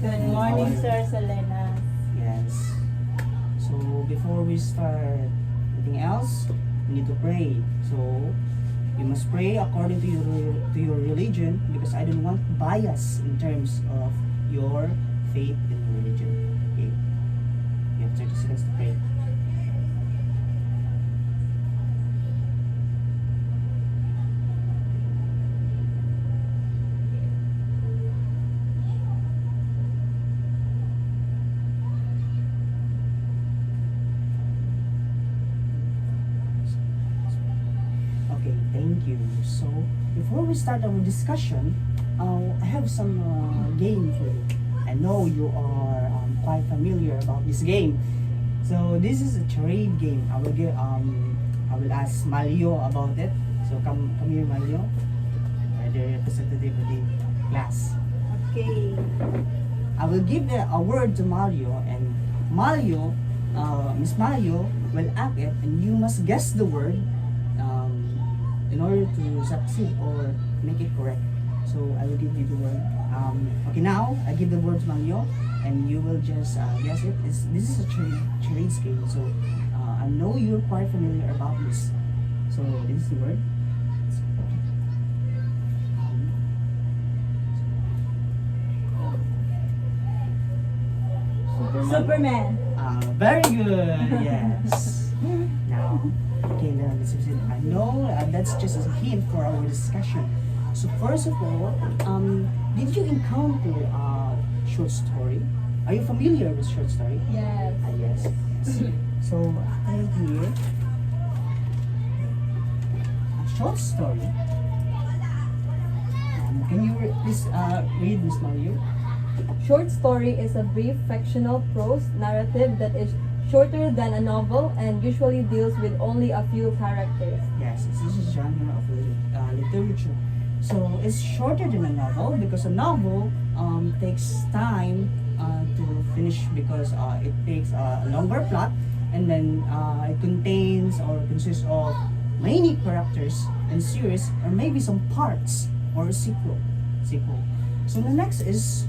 Good morning, Sir Selena. Yes. So before we start anything else, we need to pray. So you must pray according to your religion, because I don't want bias in terms of your faith and religion. Okay. You have 30 seconds to pray. Okay, thank you. So, before we start our discussion, I have some game for you. I know you are quite familiar about this game. So, this is a charade game. I will ask Mario about it. So, come here, Mario. The representative of the class. Okay. I will give a word to Mario, and Mario, Miss Mario will act it, and you must guess the word in order to succeed or make it correct. So I will give you the word. Okay, now I give the word to Mario, and you will just guess it. This is a charade game, so I know you're quite familiar about this. So this is the word. Superman. Very good. Yes. Now, okay, now let's proceed. I know that's just a hint for our discussion. So first of all, did you encounter short story? Are you familiar with short story? Yes. Yes. So I have here a short story. Can you please read, Miss Mario? Short story is a brief fictional prose narrative that is shorter than a novel and usually deals with only a few characters. Yes, this is a genre of literature. So it's shorter than a novel because a novel takes time to finish, because it takes a longer plot, and then it contains or consists of many characters and series, or maybe some parts or a sequel. So the next is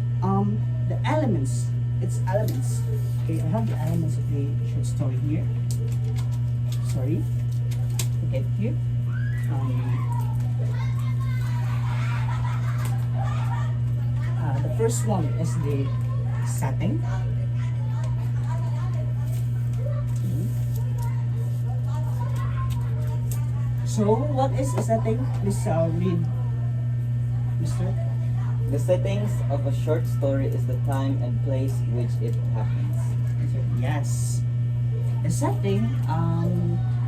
the elements. It's elements. Okay, I have the elements of the short story here. Sorry. Okay, here. The first one is the setting. Okay. So, what is the setting? Please read, Mister. The settings of a short story is the time and place which it happens. Yes. The setting,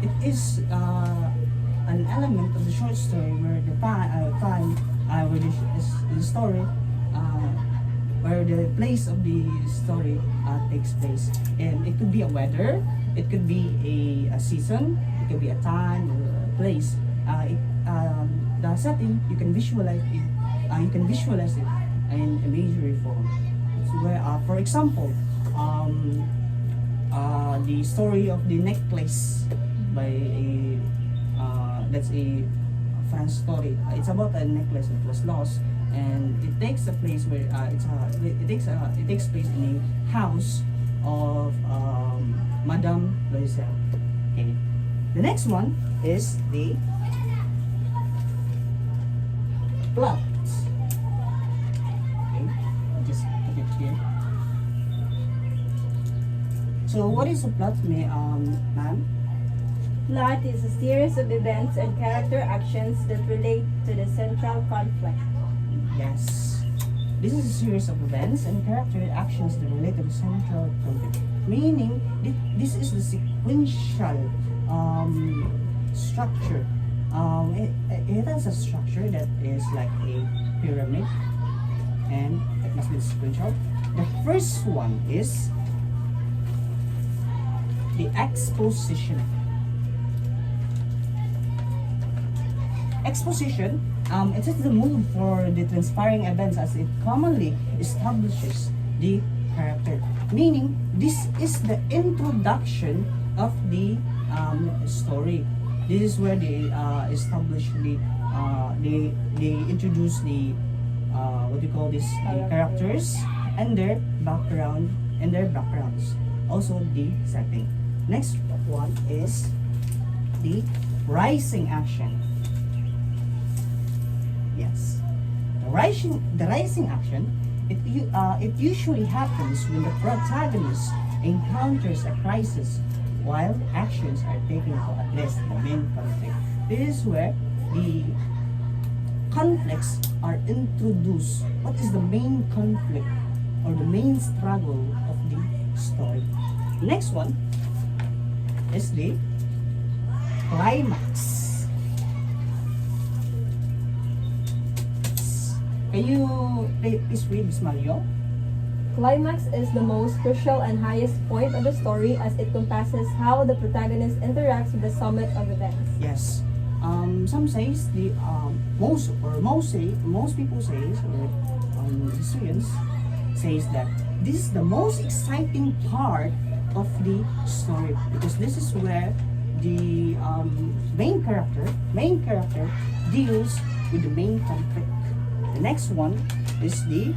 it is an element of the short story where the time where the story, where the place of the story takes place. And it could be a weather, it could be a season, it could be a time or a place. The setting, you can visualize it. You can visualize it in imagery form. So where, for example, the story of the necklace by that's a French story. It's about a necklace that was lost, and it takes a place where it takes place in a house of Madame Loisel. Okay. The next one is the plot. Just put it here. So what is the plot, ma'am? Plot is a series of events and character actions that relate to the central conflict. Yes. This is a series of events and character actions that relate to the central conflict. Meaning, this is the sequential structure. It has a structure that is like a pyramid, and it must be sequential. The first one is the exposition. Exposition, it sets the mood for the transpiring events as it commonly establishes the character. Meaning, this is the introduction of the story. This is where they establish they introduce the what do you call this, the characters, and their backgrounds. Also the setting. Next one is the rising action. Yes, the rising action. It usually happens when the protagonist encounters a crisis while actions are taken to address the main conflict. This is where the conflicts are introduced. What is the main conflict or the main struggle of the story? Next one is the climax. Can you please read, Miss Mario? Climax is the most crucial and highest point of the story as it compasses how the protagonist interacts with the summit of events. Yes. Some says the most people says or historians says that this is the most exciting part of the story because this is where the main character deals with the main conflict. The next one is the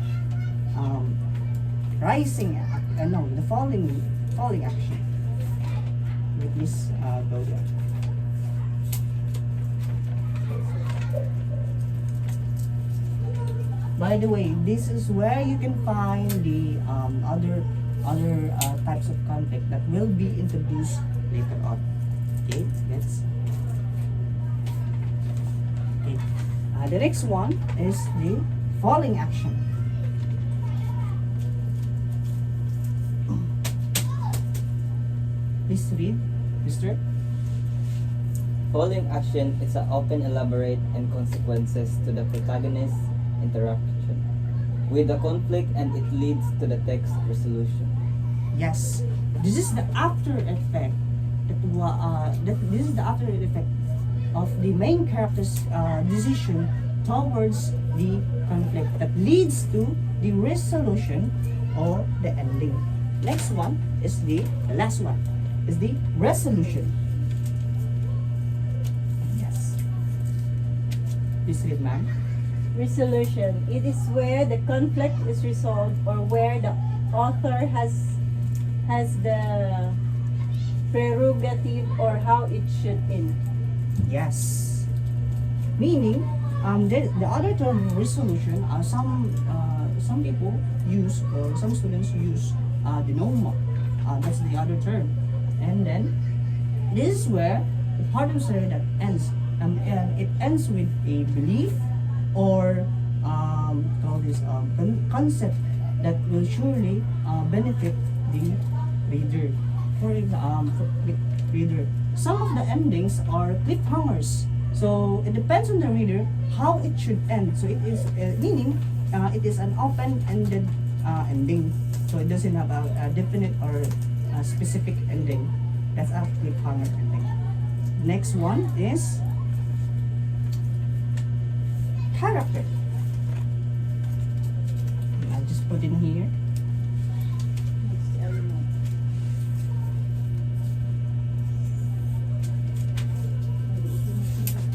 falling action. Please go there. By the way, this is where you can find the other types of conflict that will be introduced later on. Okay, let's. Okay, the next one is the falling action. Please read, Mister. Falling action is an open, elaborate, and consequences to the protagonist's interaction with the conflict, and it leads to the text resolution. Yes, this is the after effect. This is the after effect of the main character's decision towards the conflict that leads to the resolution or the ending. Next one is the last one is the resolution. Yes. Please read, ma'am. Resolution. It is where the conflict is resolved or where the author has the prerogative or how it should end. Yes. Meaning, the other term resolution, some people use or some students use denouement. That's the other term. And then this is where the part of the story that ends. And it ends with a belief or concept that will surely benefit the reader. For the reader, some of the endings are cliffhangers. So it depends on the reader how it should end. So it is meaning it is an open-ended ending. So it doesn't have a definite or a specific ending. That's a cliffhanger ending. Next one is character. I'll just put in here.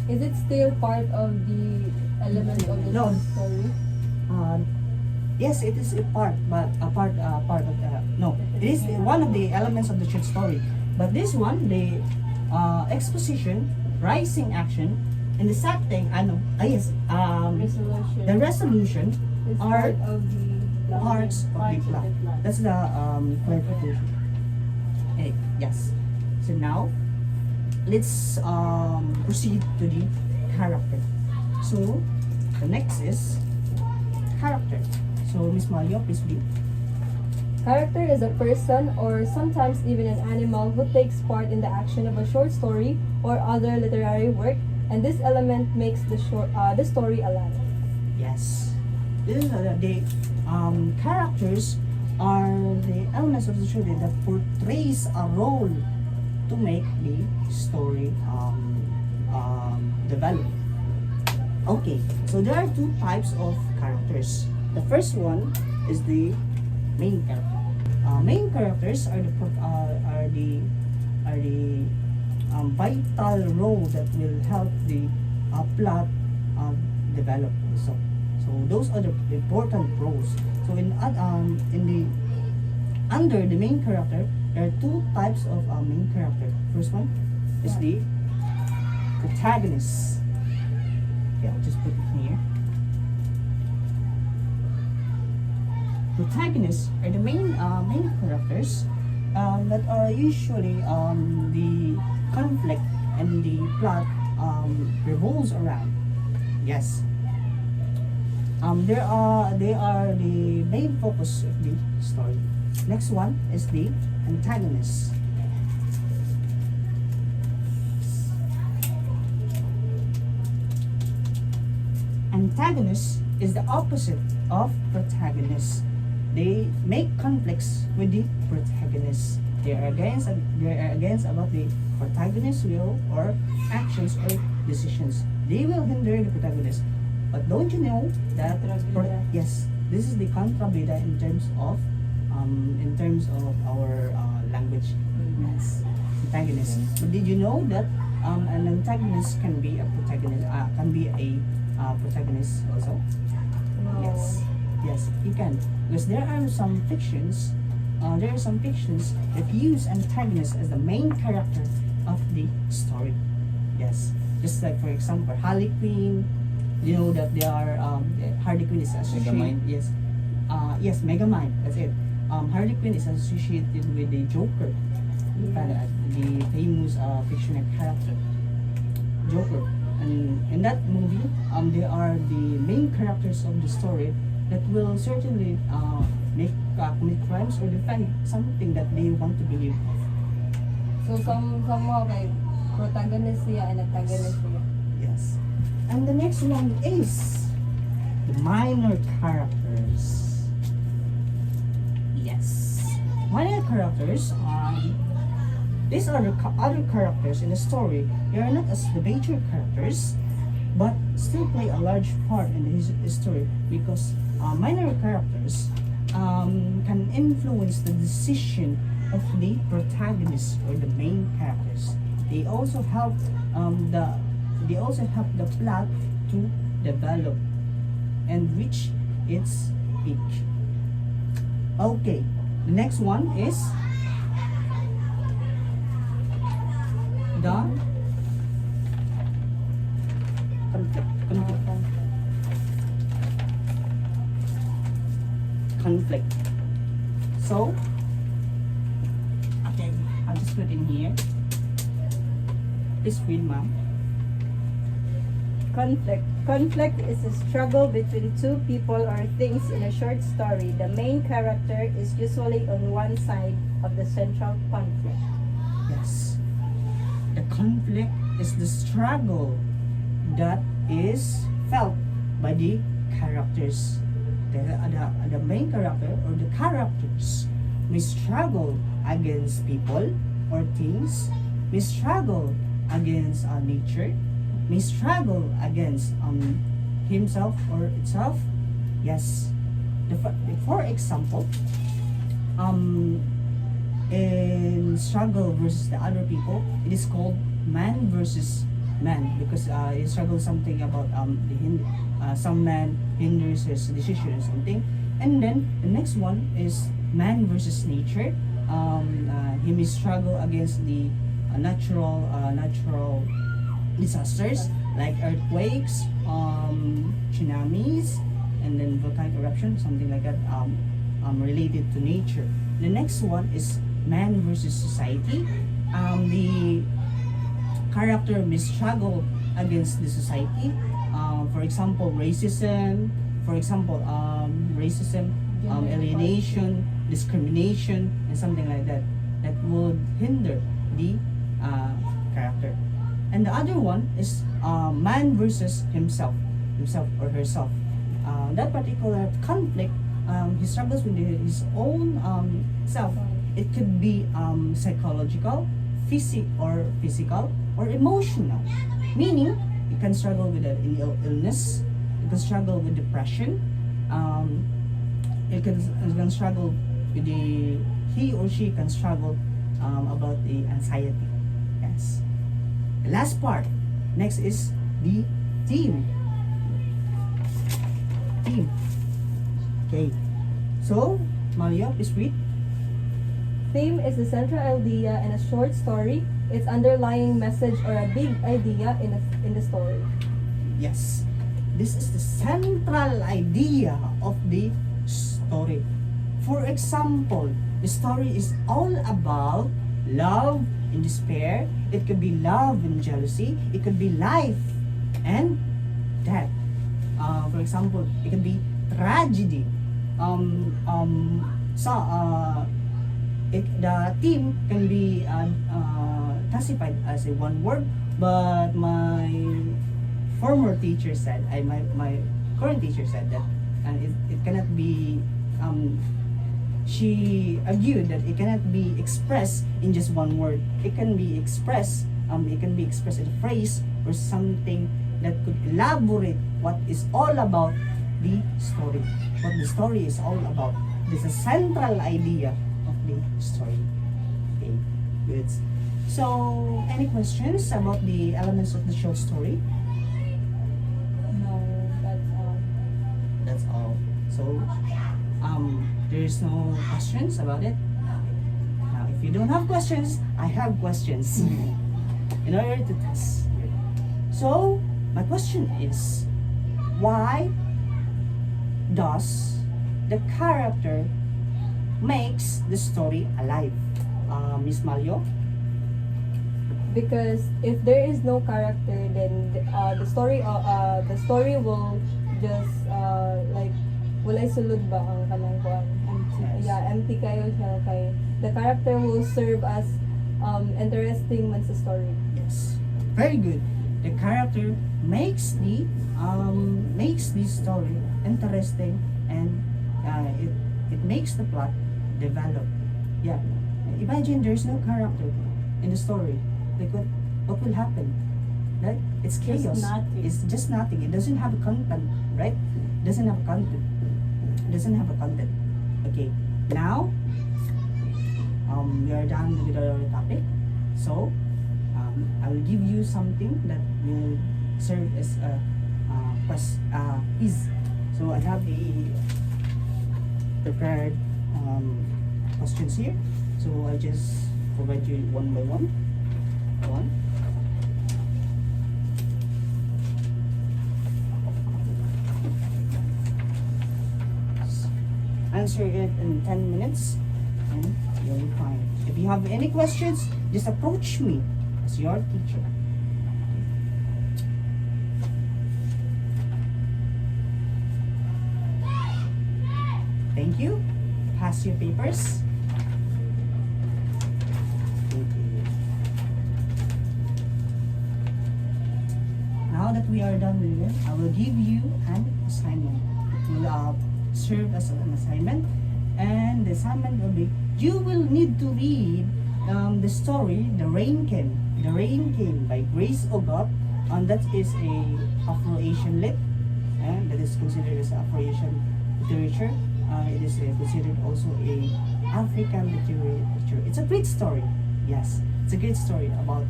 Is it still part of the element of the No. story? Yes, it is a part, but a part of no. It is one of the elements of the short story. But this one, the exposition, rising action, and the setting, yes, Resolution. the resolution is are part of the parts of the plot. That's the clarification. Okay, yes. So now, let's proceed to the character. So, the next is character. So, Miss Mario, please read. Character is a person or sometimes even an animal who takes part in the action of a short story or other literary work, and this element makes the story alive. Yes. This is the characters are the elements of the story that portrays a role to make the story develop. Okay, so there are two types of characters. The first one is the main character. Main characters are the vital role that will help the plot develop. So those are the important roles. So in the under the main character, there are two types of main character. First one is the protagonist. Okay, I'll just put it here. Protagonists are the main characters that are usually the conflict and the plot revolves around. Yes. They are the main focus of the story. Next one is the antagonist. Antagonist is the opposite of protagonist. They make conflicts with the protagonist. They are against about the protagonist's will or actions or decisions. They will hinder the protagonist. But don't you know that yes, this is the contrabida in terms of our language. Yes, antagonist. But did you know that an antagonist can be a protagonist? Can be a protagonist also? Yes. Yes, you can. Because there are some fictions that use antagonists as the main character of the story. Yes. Just like for example, Harley Quinn. You know that they are Harley Quinn is associated. Megamind? Yes. Yes, Megamind. That's it. Harley Quinn is associated with the Joker. The famous fictional character. Joker. And in that movie, they are the main characters of the story that will certainly commit crimes or defend something that they want to believe. So somehow like protagonist siya and antagonist siya. Yes. And the next one is the minor characters. Yes. Minor characters, these are the other characters in the story. They are not as the major characters, but still play a large part in the story because minor characters can influence the decision of the protagonist or the main characters. They also help the plot to develop and reach its peak. Okay, the next one is the conflict. So, okay, I'll just put in here. Please read, ma'am. Conflict. Conflict is a struggle between two people or things in a short story. The main character is usually on one side of the central conflict. Yes. The conflict is the struggle that is felt by the characters. The main character or the characters may struggle against people or things, may struggle against nature, may struggle against himself or itself. Yes. For example, in struggle versus the other people, it is called man versus man because it struggles something about some man hinders his decision or something. And then the next one is man versus nature. He may struggle against the natural disasters like earthquakes, tsunamis, and then volcanic eruption, something like that, related to nature. The next one is man versus society. The character may struggle against the society. For example, racism. Alienation, discrimination, and something like that. That would hinder the character. And the other one is man versus himself or herself. That particular conflict, he struggles with his own self. It could be psychological, physical, or emotional. Meaning, you can struggle with an illness, you can struggle with depression, you can struggle with he or she can struggle about the anxiety. Yes. The last part, next is the theme. Okay. So, Maria, please read. Theme is the central idea in a short story, its underlying message or a big idea in the story. Yes. This is the central idea of the story. For example, the story is all about love and despair. It could be love and jealousy. It could be life and death. For example, it could be tragedy. The theme can be classified as a one word, but my former teacher said, my current teacher said that, and it cannot be. She argued that it cannot be expressed in just one word. It can be expressed. It can be expressed in a phrase or something that could elaborate what is all about the story. What the story is all about. This is a central idea of the story. Okay, good. So, any questions about the elements of the short story? No, that's all. That's all. So, there's no questions about it. Now, if you don't have questions, I have questions in order to test you. So, my question is, why does the character makes the story alive? Miss Malio? Because if there is no character, then the story will just like walay sulod ba ang kanang kuan. Yes. Yeah, empty kayo siya kay the character will serve as interesting man sa story. Yes. Very good. The character makes the story interesting, and it makes the plot develop. Yeah. Imagine there's no character in the story. Like what will happen? Right? It's chaos. Just nothing. It's just nothing. It doesn't have a content, right? It doesn't have a content. It doesn't have a content. Okay. Now, we are done with our topic. So, I will give you something that will serve as a quiz. So I have the prepared questions here. So I just provide you one by one. Answer it in 10 minutes and you'll be fine. If you have any questions, just approach me as your teacher. Thank you. Pass your papers. Now that we are done with it, I will give you an assignment. It will serve as an assignment, and the assignment will be, you will need to read the story The Rain Came. The Rain Came by Grace Ogot, and that is a Afro-Asian lit, and that is considered as Afro-Asian literature. It is considered also a African literature. It's a great story. Yes, it's a great story about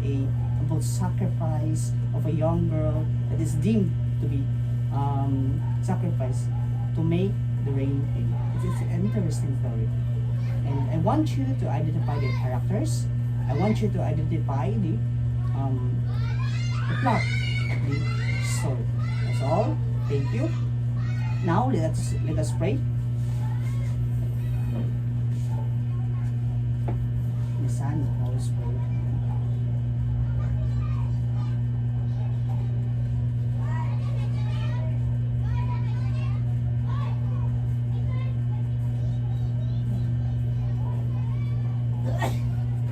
sacrifice of a young girl that is deemed to be sacrificed to make the rain came. It's an interesting story, and I want you to identify the characters. I want you to identify the plot of the story. That's all. Thank you. Now let us pray. The Son and the Holy Spirit.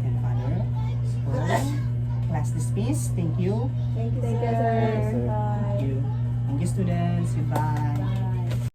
And Father, class dismissed. Thank you. Thank you, Thank you, sir. sir. Bye. Thank you. Thank you, students. Goodbye. Bye.